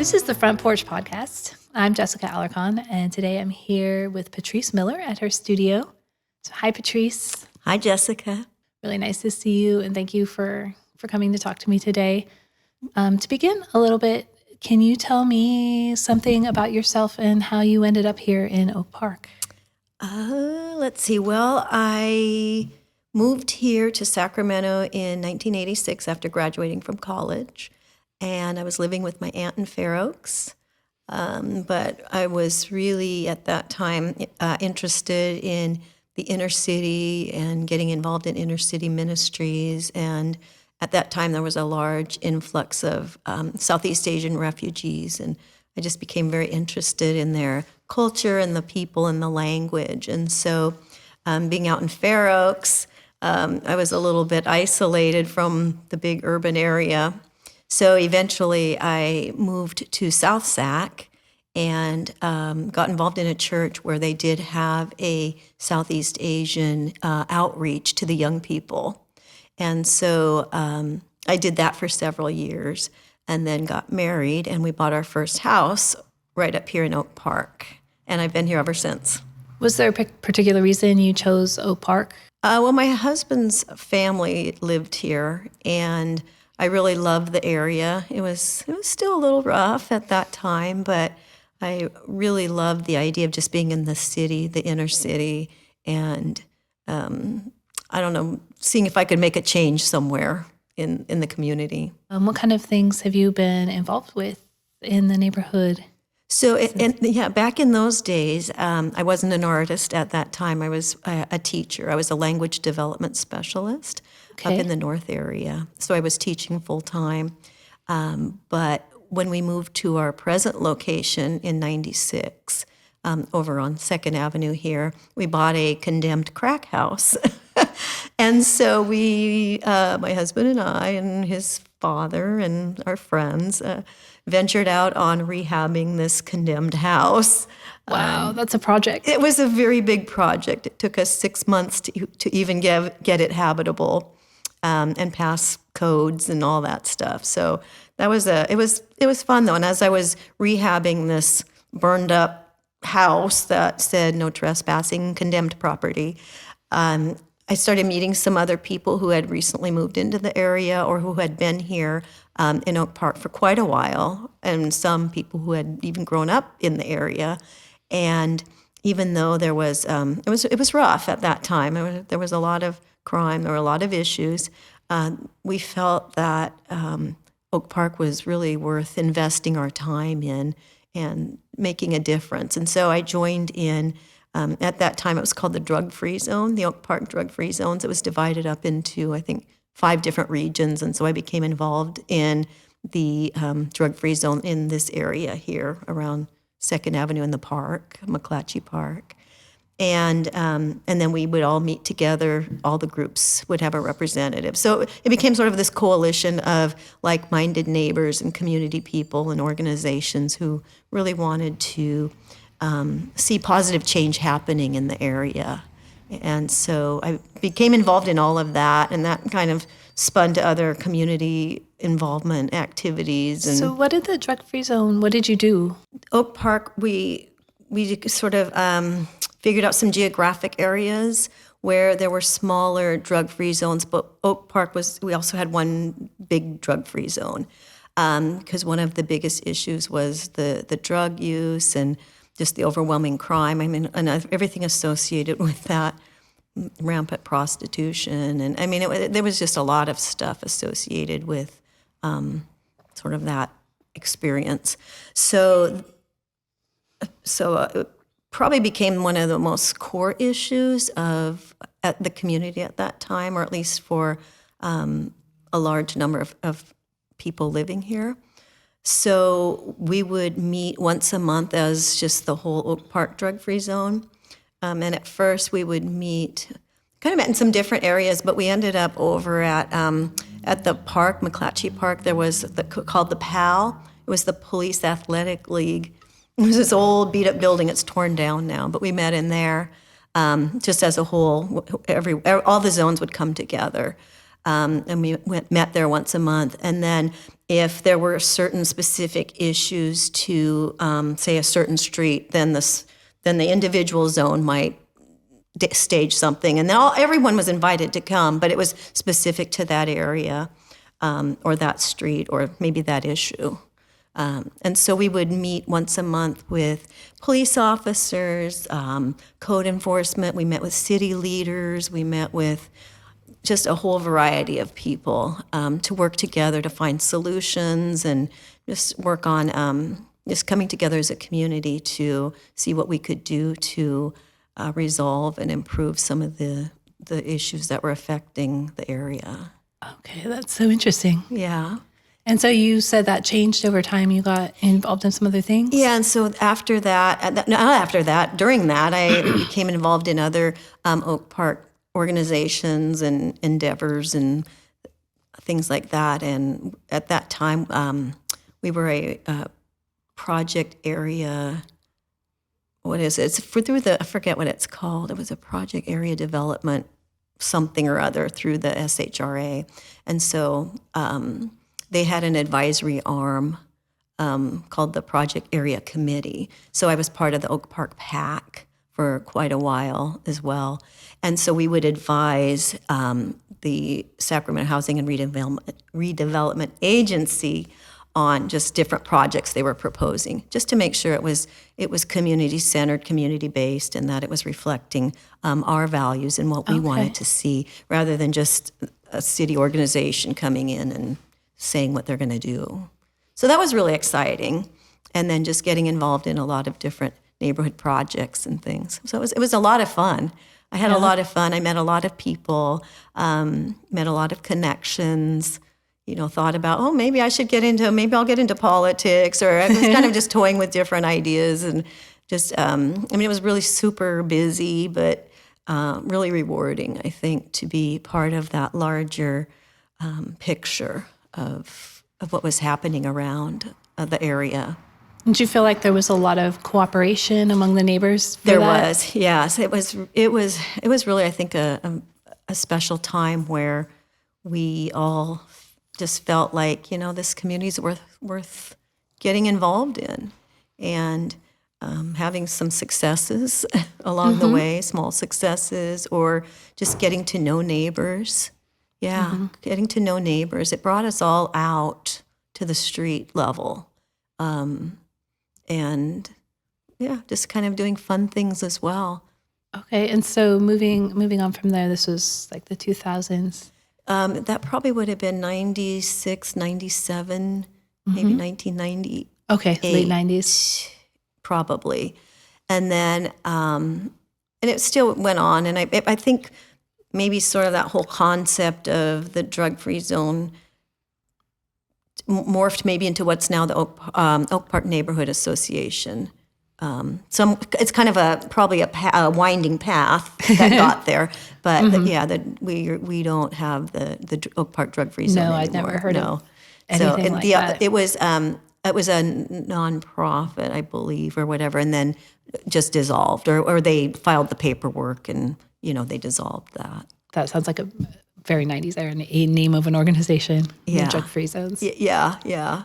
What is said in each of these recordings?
This is the Front Porch Podcast. I'm Jessica Alarcon, and today I'm here with Patris Miller at her studio. So hi, Patris. Hi, Jessica. Really nice to see you, and thank you for coming to talk to me today. To begin a little bit, can you tell me something about yourself and how you ended up here in Oak Park? Let's see. Well, I moved here to Sacramento in 1986 after graduating from college, and I was living with my aunt in Fair Oaks. But I was really at that time interested in the inner city and getting involved in inner city ministries. And at that time, there was a large influx of Southeast Asian refugees, and I just became very interested in their culture and the people and the language. And so being out in Fair Oaks, I was a little bit isolated from the big urban area. So eventually I moved to South Sac and got involved in a church where they did have a Southeast Asian outreach to the young people. And so I did that for several years and then got married, and we bought our first house right up here in Oak Park. And I've been here ever since. Was there a particular reason you chose Oak Park? Well, my husband's family lived here, and I really loved the area. It was still a little rough at that time, but I really loved the idea of just being in the city, the inner city, and I don't know, seeing if I could make a change somewhere in the community. What kind of things have you been involved with in the neighborhood? So, back in those days, I wasn't an artist at that time. I was a teacher. I was a language development specialist up in the North area. So I was teaching full-time. But when we moved to our present location in 96, over on 2nd Avenue here, we bought a condemned crack house. And so we, my husband and I and his father and our friends, ventured out on rehabbing this condemned house. Wow, that's a project. It was a very big project. It took us 6 months to even get it habitable and pass codes and all that stuff. So that was it was fun though. And as I was rehabbing this burned up house that said no trespassing, condemned property, I started meeting some other people who had recently moved into the area or who had been here in Oak Park for quite a while, and some people who had even grown up in the area. And even though there was, it was rough at that time. There was a lot of crime. There were a lot of issues. We felt that Oak Park was really worth investing our time in and making a difference. And so I joined in. At that time, it was called the drug-free zone, the Oak Park drug-free zones. It was divided up into, I think, 5 different regions, and so I became involved in the drug-free zone in this area here around 2nd Avenue in the park, McClatchy Park. And then we would all meet together. All the groups would have a representative. So it became sort of this coalition of like-minded neighbors and community people and organizations who really wanted to see positive change happening in the area. And so I became involved in all of that, and that kind of spun to other community involvement activities. And so what did the drug-free zone, what did you do? Oak Park, we sort of figured out some geographic areas where there were smaller drug-free zones, but Oak Park we also had one big drug-free zone because one of the biggest issues was the drug use and just the overwhelming crime. I mean, and everything associated with that, rampant prostitution. And I mean, there was just a lot of stuff associated with sort of that experience. So it probably became one of the most core issues at the community at that time, or at least for a large number of people living here. So we would meet once a month as just the whole Oak Park drug-free zone. And at first we would meet kind of in some different areas, but we ended up over at the park, McClatchy Park. There was called the PAL. It was the Police Athletic League. It was this old beat-up building. It's torn down now, but we met in there just as a whole. All the zones would come together. and we met there once a month. And then if there were certain specific issues to, say, a certain street, then the individual zone might stage something, and then everyone was invited to come, but it was specific to that area, or that street, or maybe that issue. And so we would meet once a month with police officers, code enforcement. We met with city leaders. We met with just a whole variety of people to work together to find solutions and just work on just coming together as a community to see what we could do to resolve and improve some of the issues that were affecting the area. Okay, that's so interesting. Yeah. And so you said that changed over time. You got involved in some other things? Yeah, and so after that, during that, I became involved in other Oak Park organizations and endeavors and things like that. And at that time, we were a project area. What is it? I forget what it's called. It was a project area development something or other through the SHRA. And so they had an advisory arm called the Project Area Committee. So I was part of the Oak Park PAC for quite a while as well. And so we would advise the Sacramento Housing and Redevelopment Agency on just different projects they were proposing, just to make sure it was community-centered, community-based, and that it was reflecting our values and what we wanted to see, rather than just a city organization coming in and saying what they're going to do. So that was really exciting, and then just getting involved in a lot of different neighborhood projects and things. So it was a lot of fun. I had a lot of fun. I met a lot of people, met a lot of connections. Thought about, maybe I'll get into politics, or I was kind of just toying with different ideas, and just, it was really super busy, but really rewarding, I think, to be part of that larger picture of what was happening around the area. Did you feel like there was a lot of cooperation among the neighbors for There that? was, yes. It was really, I think, a special time where we all just felt like, this community is worth getting involved in, and having some successes along the way, small successes, or just getting to know neighbors. Yeah, getting to know neighbors. It brought us all out to the street level, and just kind of doing fun things as well. Okay, and so moving on from there, this was like the 2000s. That probably would have been 96, 97, maybe 1990. Okay, late 90s. Probably. And then, and it still went on. And I think maybe sort of that whole concept of the drug-free zone morphed maybe into what's now the Oak Park Neighborhood Association. It's kind of probably a winding path that got there, but we don't have the Oak Park drug-free zone anymore. I'd never heard of anything like that. It was a nonprofit, I believe, or whatever, and then just dissolved, or they filed the paperwork and they dissolved that. That sounds like a very 90s era, a name of an organization. Yeah, drug-free zones. Yeah.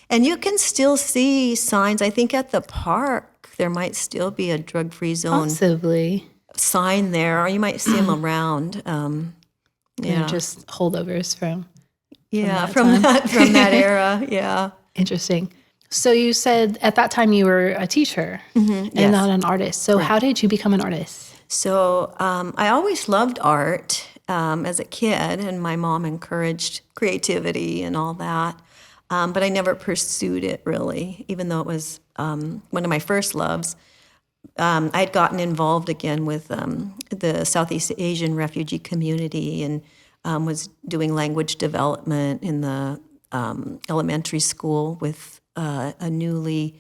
And you can still see signs. I think at the park there might still be a drug-free zone possibly sign there, or you might see them around. Just holdovers from that era. Yeah, interesting. So you said at that time you were a teacher and not an artist. So how did you become an artist? So I always loved art as a kid, and my mom encouraged creativity and all that. But I never pursued it really, even though it was one of my first loves. I had gotten involved again with the Southeast Asian refugee community, and was doing language development in the elementary school with a new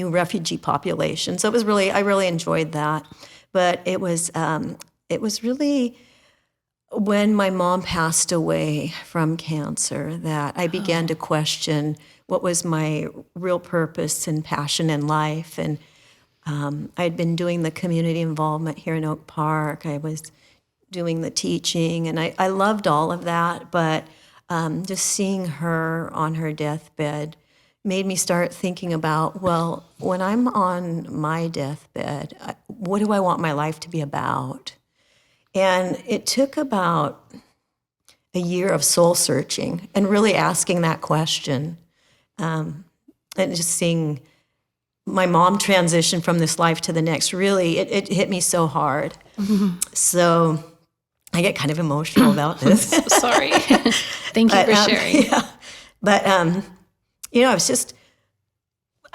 refugee population. So I really enjoyed that. But it was really when my mom passed away from cancer that I began to question what was my real purpose and passion in life. And I'd been doing the community involvement here in Oak Park. I was doing the teaching, and I loved all of that, but just seeing her on her deathbed made me start thinking about, well, when I'm on my deathbed, what do I want my life to be about? And it took about a year of soul searching and really asking that question, and just seeing my mom transition from this life to the next. Really, it hit me so hard. Mm-hmm. So I get kind of emotional about this. Sorry. Thank you for sharing. Yeah. But, I was just,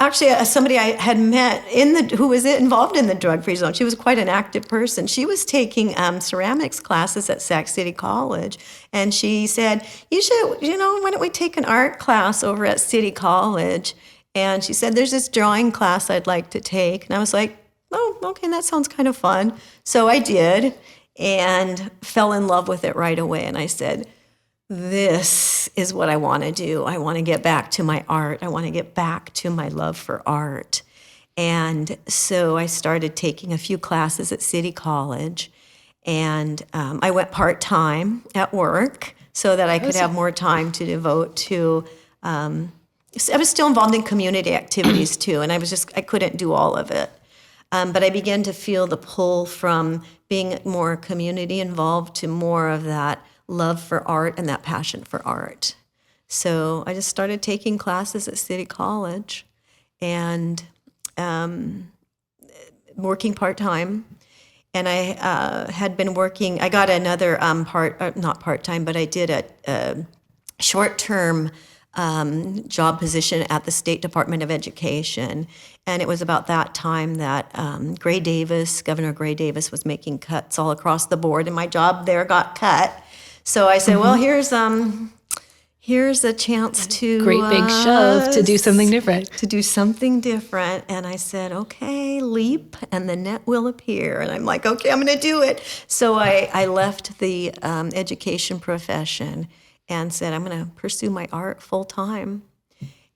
actually, somebody I had met who was involved in the drug-free zone. She was quite an active person. She was taking ceramics classes at Sac City College, and she said, "You should, why don't we take an art class over at City College?" And she said, "There's this drawing class I'd like to take." And I was like, "Oh, okay, that sounds kind of fun." So I did, and fell in love with it right away. And I said, this is what I want to do. I want to get back to my art. I want to get back to my love for art. And so I started taking a few classes at City College, and I went part-time at work so that I could have more time to devote to, I was still involved in community activities too, and I couldn't do all of it. But I began to feel the pull from being more community involved to more of that love for art and that passion for art. So I just started taking classes at City College and working part-time. And I had been working, I got another not part-time, but I did a short-term job position at the State Department of Education. And it was about that time that Governor Gray Davis was making cuts all across the board, and my job there got cut. So I said, well, here's a chance to... Great big shove to do something different. To do something different. And I said, okay, leap, and the net will appear. And I'm like, okay, I'm going to do it. So I left the education profession and said, I'm going to pursue my art full time.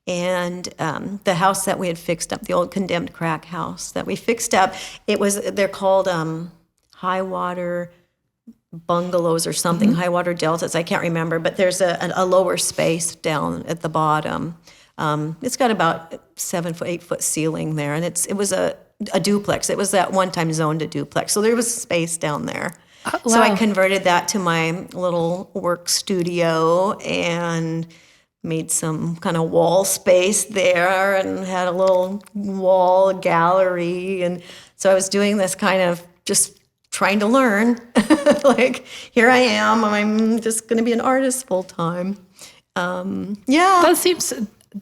And the house that we had fixed up, the old condemned crack house that we fixed up, they're called high water bungalows or something, high water deltas, I can't remember, but there's a lower space down at the bottom. It's got about 8 foot ceiling there, and it was a duplex. It was that one time zoned a duplex, so there was space down there. Oh, wow. So I converted that to my little work studio and made some kind of wall space there and had a little wall gallery. And so I was doing this kind of just trying to learn. Like, here I am, I'm just going to be an artist full time.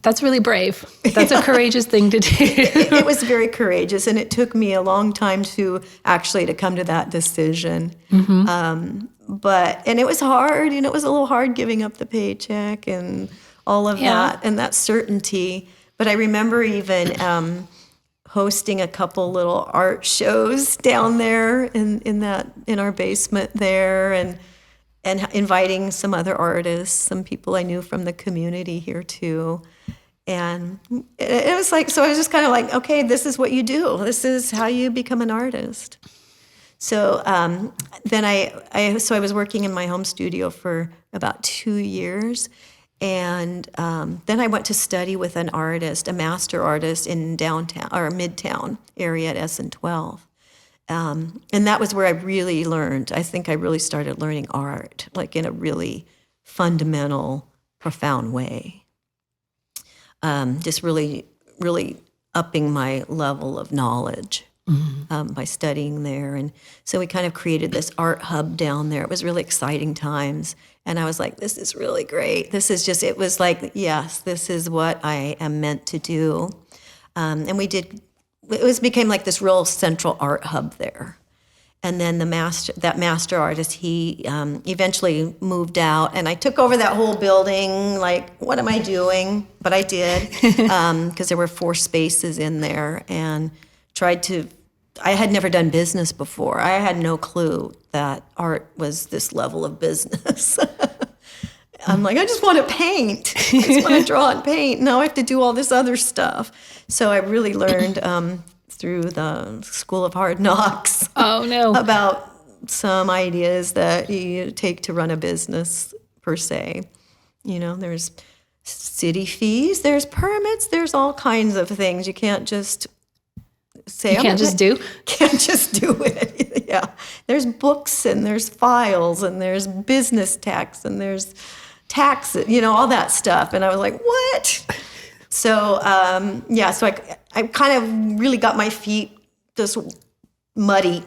That's really brave. That's a courageous thing to do. It was very courageous, and it took me a long time to come to that decision. Mm-hmm. And it was hard, it was a little hard giving up the paycheck and all of that, and that certainty. But I remember even hosting a couple little art shows down there in our basement there, and inviting some other artists, some people I knew from the community here too. And it was like, so I was just kind of like, okay, this is what you do. This is how you become an artist. So then I was working in my home studio for about 2 years. And then I went to study with an artist, a master artist in downtown or midtown area at SN12. And that was where I really learned. I think I really started learning art, like in a really fundamental, profound way. Just really, really upping my level of knowledge by studying there. And so we kind of created this art hub down there. It was really exciting times. And I was like, this is really great. It was like, yes, this is what I am meant to do. And became like this real central art hub there. And then that master artist, he eventually moved out, and I took over that whole building. Like, what am I doing? But I did, because there were 4 spaces in there, and I had never done business before. I had no clue that art was this level of business. I'm like, I just want to paint. I just want to draw and paint. Now I have to do all this other stuff. So I really learned through the School of Hard Knocks. Oh, no. About some ideas that you take to run a business per se. There's city fees, there's permits, there's all kinds of things. You can't just say, You can't just do? Can't just do it. Yeah. There's books and there's files and there's business tax and there's taxes, all that stuff. And I was like, what? So, so I kind of really got my feet just muddy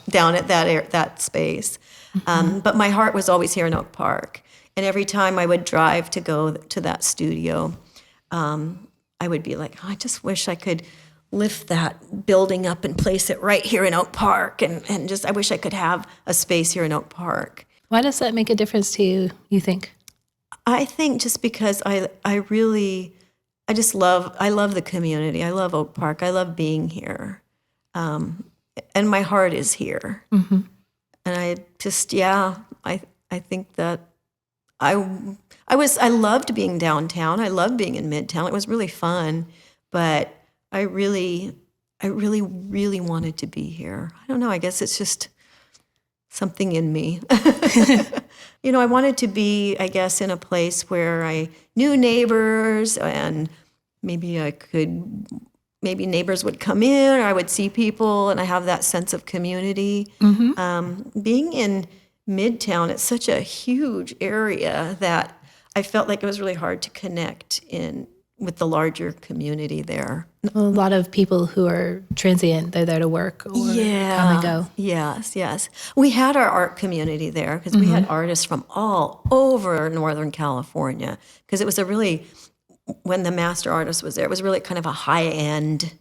down at that space. But my heart was always here in Oak Park. And every time I would drive to go to that studio, I would be like, I just wish I could lift that building up and place it right here in Oak Park. And just, I wish I could have a space here in Oak Park. Why does that make a difference to you think? I think just because I love the community. I love Oak Park. I love being here. And my heart is here. Mm-hmm. And I just, I think that I loved being downtown. I loved being in Midtown. It was really fun, but I really wanted to be here. I don't know. I guess it's just something in me. I wanted to be, I guess, in a place where I knew neighbors and maybe neighbors would come in or I would see people and I have that sense of community. Mm-hmm. Being in Midtown, it's such a huge area that I felt like it was really hard to connect with the larger community there. A lot of people who are transient, they're there to work or come and go. Yes. We had our art community there because we had artists from all over Northern California because it was when the master artist was there, it was really kind of a high-end,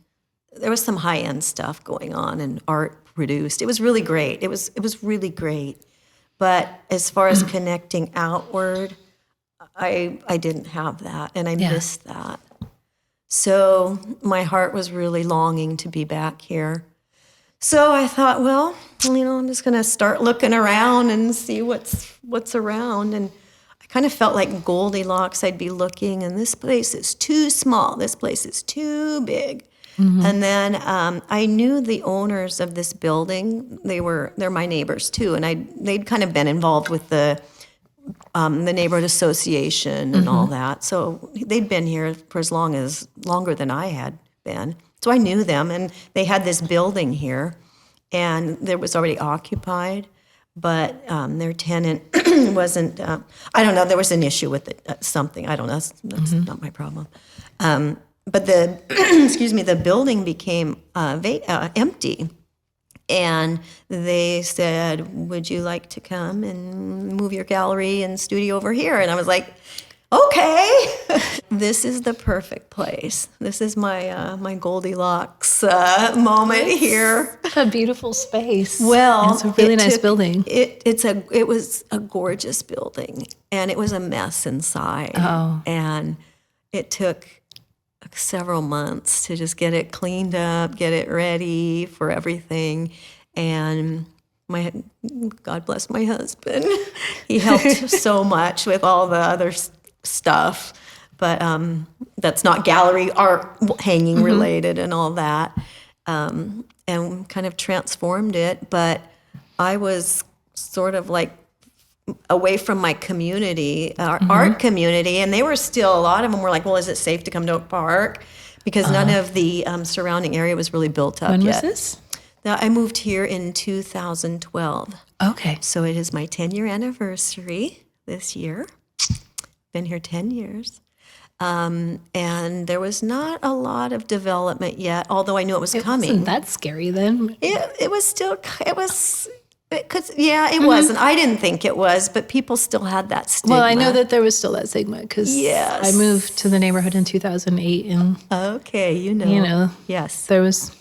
there was some high-end stuff going on and art produced. It was really great. It was really great. But as far as connecting outward, I didn't have that, and I missed that. So my heart was really longing to be back here. So I thought, well, I'm just going to start looking around and see what's around. And I kind of felt like Goldilocks. I'd be looking, and this place is too small. This place is too big. Mm-hmm. And then I knew the owners of this building. They're my neighbors too, and they'd kind of been involved with the neighborhood association and all that. So they'd been here for longer than I had been. So I knew them, and they had this building here, and it was already occupied, but their tenant wasn't. I don't know. There was an issue with it. Something I don't know. That's not my problem. But the building became empty. And they said, would you like to come and move your gallery and studio over here? And I was like, okay, this is the perfect place. This is my Goldilocks moment here. A beautiful space. Well, it's a really nice building. It was a gorgeous building, and it was a mess inside. Oh. And it took several months to just get it cleaned up, get it ready for everything. And God bless my husband. He helped so much with all the other stuff, but that's not gallery art hanging related and all that, and kind of transformed it. But I was sort of like away from my community, our art community, and they were still, a lot of them were like, well, is it safe to come to Oak Park? Because none of the surrounding area was really built up yet. When was this? Now, I moved here in 2012. Okay. So it is my 10-year anniversary this year. Been here 10 years. And there was not a lot of development yet, although I knew it was coming. Wasn't that scary then? It was still, it was... it wasn't. I didn't think it was, but people still had that stigma. Well, I know that there was still that stigma because I moved to the neighborhood in 2008, and okay, you know, yes, there was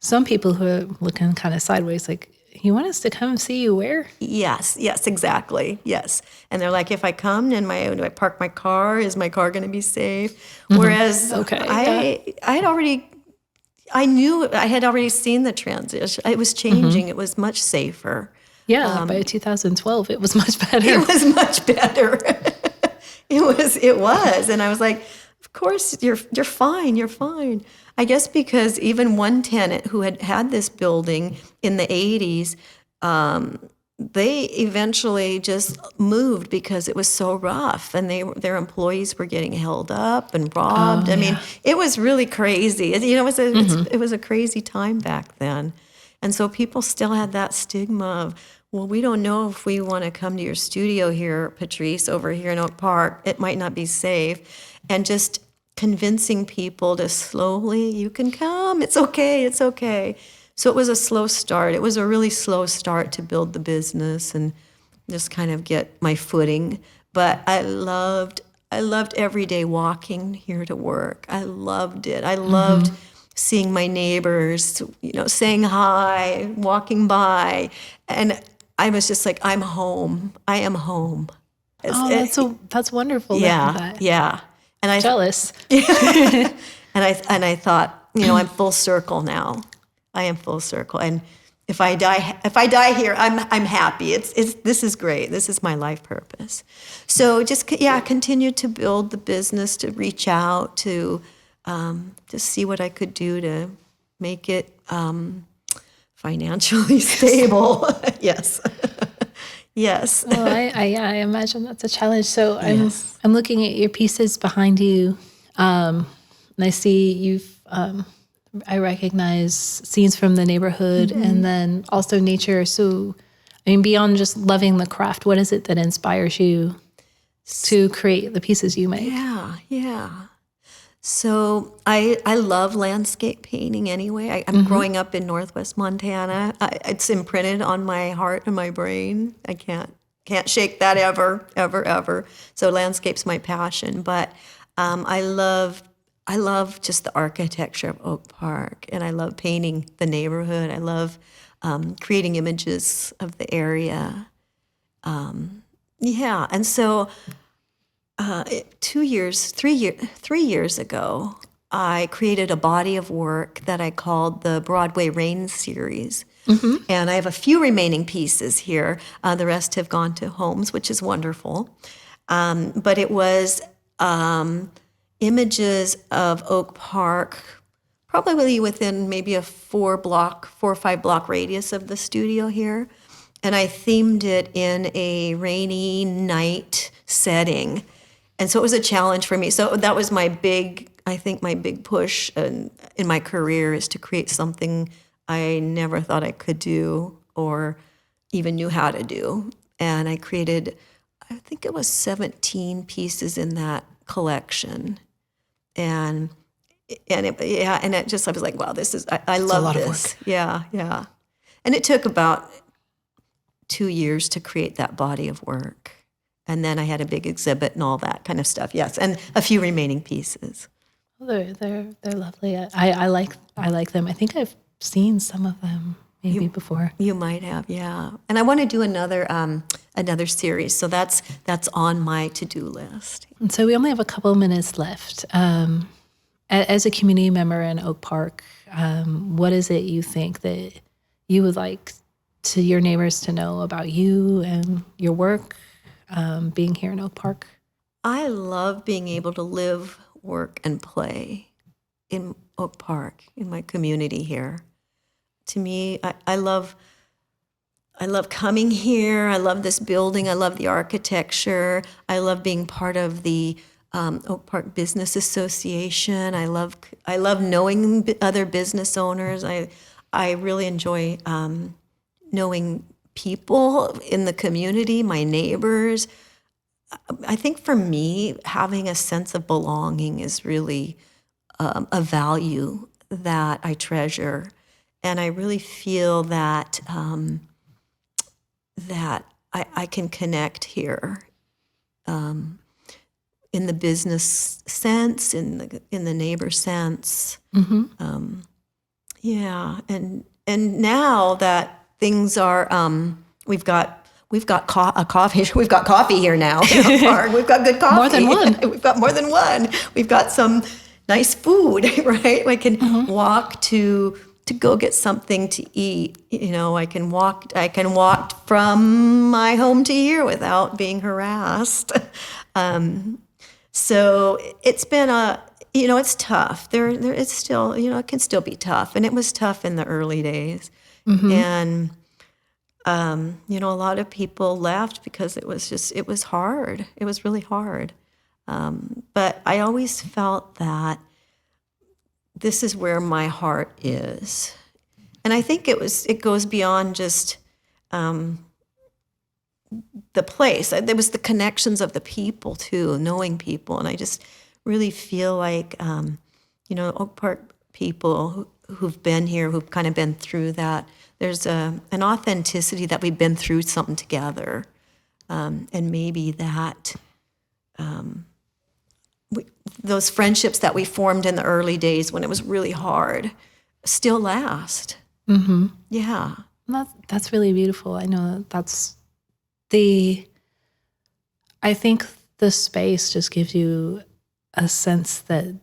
some people who were looking kind of sideways, like, "You want us to come see you where?" Yes, exactly, yes. And they're like, "If I come, do I park my car? Is my car going to be safe?" Whereas I knew I had already seen the transition. It was changing. It was much safer. Yeah, by 2012, it was much better. It was much better. It was, and I was like, "Of course, you're fine. You're fine." I guess because even one tenant who had this building in the 80s, they eventually just moved because it was so rough, and their employees were getting held up and robbed. I mean, it was really crazy. You know, it was a crazy time back then. And so people still had that stigma of, well, we don't know if we want to come to your studio here, Patris, over here in Oak Park. It might not be safe. And just convincing people to slowly, you can come. It's okay. It's okay. So it was a slow start. It was a really slow start to build the business and just kind of get my footing. But I loved every day walking here to work. I loved it. I loved seeing my neighbors, you know, saying hi, walking by. And I was just like, I'm home. I am home. That's wonderful. Yeah, yeah. And I jealous. and I thought, you know, I'm full circle now. I am full circle, and if I die here, I'm happy. This is great. This is my life purpose. So just continue to build the business, to reach out, to see what I could do to make it financially stable. Yes. Yes. Well, I imagine that's a challenge. So I'm looking at your pieces behind you, and I see you've. I recognize scenes from the neighborhood and then also nature. So, I mean, beyond just loving the craft, what is it that inspires you to create the pieces you make? Yeah. So I love landscape painting anyway. I'm growing up in Northwest Montana. It's imprinted on my heart and my brain. I can't shake that ever, ever, ever. So landscape's my passion. But I love just the architecture of Oak Park, and I love painting the neighborhood. I love creating images of the area. And so 3 years ago, I created a body of work that I called the Broadway Rain series. And I have a few remaining pieces here. The rest have gone to homes, which is wonderful. But it was images of Oak Park, probably within maybe a 4 or 5 block radius of the studio here. And I themed it in a rainy night setting. And so it was a challenge for me. So that was my big push in my career, is to create something I never thought I could do or even knew how to do. And I created, I think it was 17 pieces in that collection. And it just, I was like, wow, I love this. Yeah. And it took about 2 years to create that body of work. And then I had a big exhibit and all that kind of stuff. Yes, and a few remaining pieces. Well, they're lovely. I like them. I think I've seen some of them maybe before. You might have, yeah. And I want to do another series, so that's on my to-do list. And so we only have a couple of minutes left. As a community member in Oak Park, what is it you think that you would like to your neighbors to know about you and your work being here in Oak Park? I love being able to live, work, and play in Oak Park, in my community here. To me, I love coming here. I love this building. I love the architecture. I love being part of the Oak Park Business Association. I love knowing other business owners. I really enjoy knowing people in the community, my neighbors. I think for me, having a sense of belonging is really a value that I treasure. And I really feel that I can connect here in the business sense, in the neighbor sense. And now that things are, we've got coffee here now. In our park. We've got good coffee. More than one. We've got more than one. We've got some nice food, right? I can walk to go get something to eat. You know, I can walk from my home to here without being harassed. So it's been it's tough. It's still, it can still be tough. And it was tough in the early days. And A lot of people left because it was hard. It was really hard. But I always felt that this is where my heart is. And I think it goes beyond just the place. There was the connections of the people too, knowing people. And I just really feel like, Oak Park people who've been here, who've kind of been through that, there's an authenticity that we've been through something together. And maybe that those friendships that we formed in the early days when it was really hard still last. Mm-hmm. Yeah. That's really beautiful. I know that's I think the space just gives you a sense that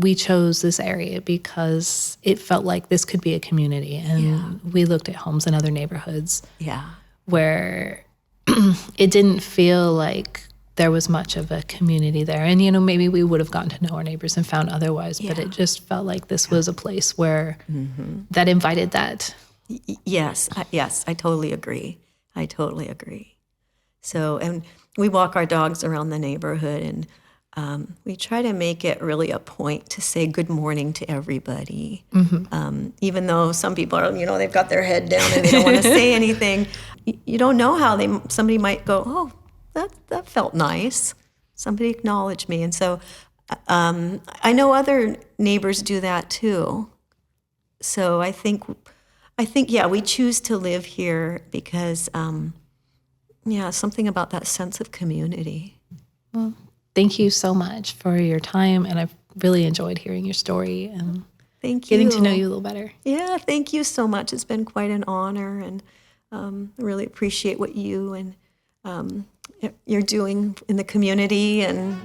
we chose this area because it felt like this could be a community. And we looked at homes in other neighborhoods where it didn't feel like there was much of a community there. And, maybe we would have gotten to know our neighbors and found otherwise, but it just felt like this was a place where that invited that. Yes, I totally agree. So, and we walk our dogs around the neighborhood, and we try to make it really a point to say good morning to everybody. Even though some people are, they've got their head down and they don't want to say anything. You don't know how somebody might go, oh, that felt nice. Somebody acknowledged me. And so I know other neighbors do that too. So I think, we choose to live here because, something about that sense of community. Well, thank you so much for your time, and I've really enjoyed hearing your story and getting to know you a little better. Yeah, thank you so much. It's been quite an honor, and I really appreciate what you and you're doing in the community, and